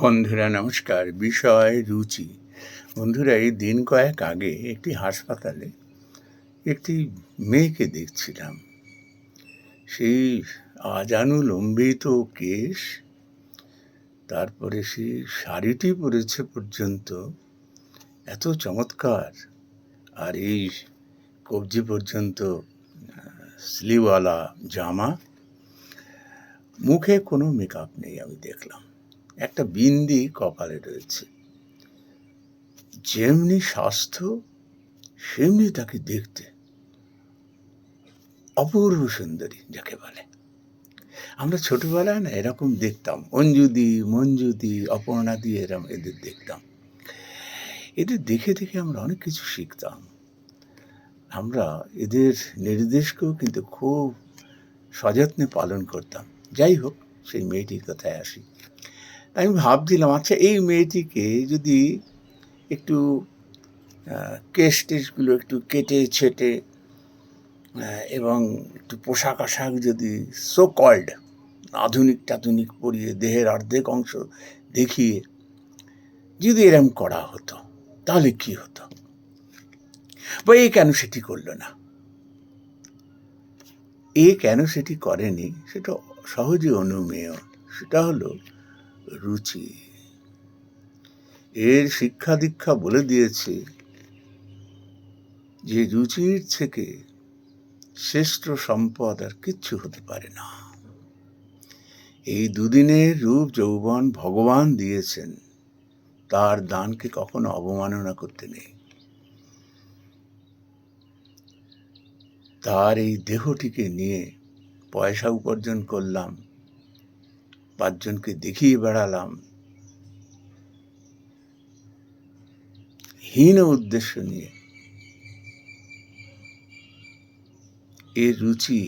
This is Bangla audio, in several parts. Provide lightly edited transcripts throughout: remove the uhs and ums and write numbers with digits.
বন্ধুরা নমস্কার। বিষয় রুচি। বন্ধুরা, এই দিন কয়েক আগে একটি হাসপাতালে একটি মেয়েকে দেখছিলাম। সেই আজানুলম্বিত কেশ, তারপরে সেই শাড়িটি পরেছে পর্যন্ত এত চমৎকার, আর এই কবজি পর্যন্ত স্লিভওয়ালা জামা, মুখে কোনো মেকআপ নেই। আমি দেখলাম একটা বিন্দি কপালে রয়েছে। যেমনি স্বাস্থ্য সেমনি তাকে দেখতে অপূর্ব সুন্দরী, যাকে বলে। আমরা ছোটবেলায় না এরকম দেখতাম, অঞ্জুদি, মঞ্জুদি, অপর্ণাদি, এরম এদের দেখতাম। এদের দেখে দেখে আমরা অনেক কিছু শিখতাম। আমরা এদের নির্দেশকেও কিন্তু খুব সযত্নে পালন করতাম। যাই হোক, সেই মেয়েটির কথায় আসি। আমি ভাবছিলাম, আচ্ছা, এই মেয়েটিকে যদি একটু কেশ টেশগুলো একটু কেটে ছেটে এবং একটু পোশাক আশাক যদি সো কল্ড আধুনিক টাধুনিক পরিয়ে দেহের অর্ধেক অংশ দেখিয়ে যদি এরম করা হতো, তাহলে কি হতো? বা এ কেন সেটি করলো না? এ কেন সেটি করেনি সেটা সহজে অনুমেয়। সেটা হলো রুচি। এর শিক্ষা দীক্ষা বলে দিয়েছে যে রুচির থেকে শ্রেষ্ঠ সম্পদ আর কিচ্ছু হতে পারে না। এই দুদিনের রূপ যৌবন ভগবান দিয়েছেন, তার দানকে কখনো অবমাননা করতে নেই। তার এই দেহটিকে নিয়ে পয়সা উপার্জন করলাম, 5 জনকে দেখিয়ে বেড়ালাম, হীন উদ্দেশ্য নিয়ে। এর রুচি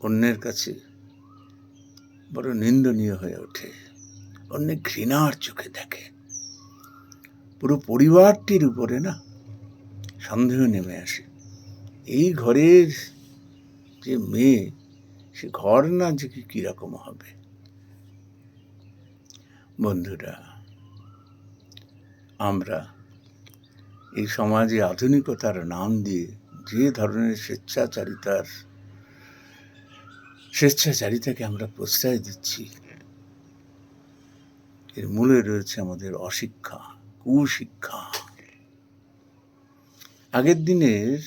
অন্যের কাছে বড় নিন্দনীয় হয়ে ওঠে। অন্যের ঘৃণার চোখে দেখে। পুরো পরিবারটির উপরে না সন্দেহ নেমে আসে। এই ঘরের যে মেয়ে, সে ঘর না যে কিরকম হবে। বন্ধুরা, আমরা এই সমাজে আধুনিকতার নাম দিয়ে যে ধরনের স্বেচ্ছাচারিতাকে আমরা প্রশ্রয় দিচ্ছি, এর মূলে রয়েছে আমাদের অশিক্ষা, কুশিক্ষা। আগের দিনের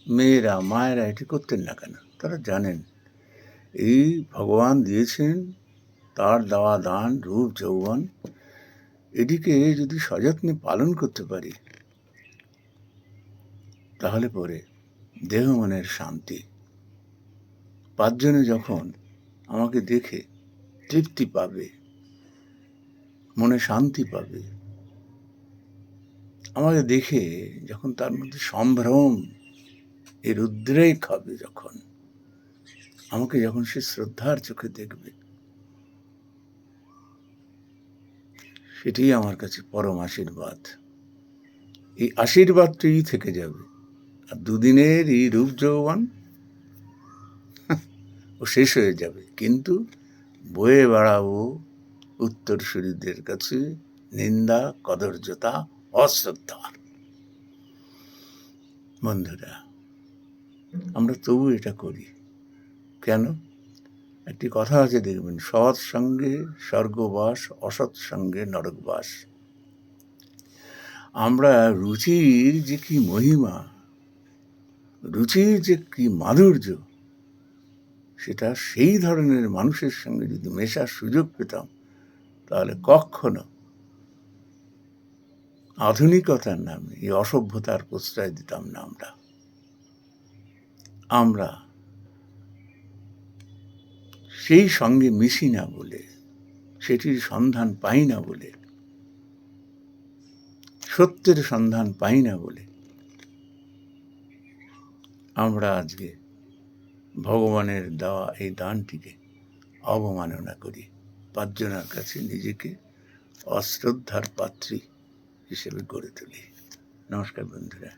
মেয়েরা, মায়েরা এটি করতেন না কেন? তারা জানেন এই ভগবান দিয়েছেন, তার দেওয়া দান রূপ যৌবন, এটিকে যদি সযত্নে পালন করতে পারি, তাহলে পরে দেহ মনের শান্তি। 5 জনে যখন আমাকে দেখে তৃপ্তি পাবে, মনে শান্তি পাবে, আমাকে দেখে যখন তার মধ্যে সম্ভ্রম, এর উদ্রেক হবে, যখন আমাকে যখন সে শ্রদ্ধার চোখে দেখবে, সেটি আমার কাছে পরম আশীর্বাদ। এই আশীর্বাদটি থেকে যাবে। আর দুদিনের এই রূপ যৌবন ও শেষ হয়ে যাবে, কিন্তু বয়ে বেড়াবো উত্তরসূরিদের কাছে নিন্দা, কদর্যতা, অশ্রদ্ধা। বন্ধুরা, আমরা তবু এটা করি কেন? একটি কথা আছে, দেখবেন, সৎ সঙ্গে স্বর্গবাস, অসৎ সঙ্গে নরকবাস। আমরা রুচির যে কি মহিমা, রুচির যে কি মাধুর্য, সেটা সেই ধরনের মানুষের সঙ্গে যদি মেশার সুযোগ পেতাম, তাহলে কখনো আধুনিকতার নামে এই অসভ্যতার প্রশ্রয় দিতাম না। আমরা সেই সঙ্গে মিশি না বলে, সেটির সন্ধান পাই না বলে, সত্যের সন্ধান পাই না বলে আমরা আজকে ভগবানের দেওয়া এই দানটিকে অবমাননা করি, 5 জনের কাছে নিজেকে অশ্রদ্ধার পাত্রী হিসেবে গড়ে তুলি। নমস্কার বন্ধুরা।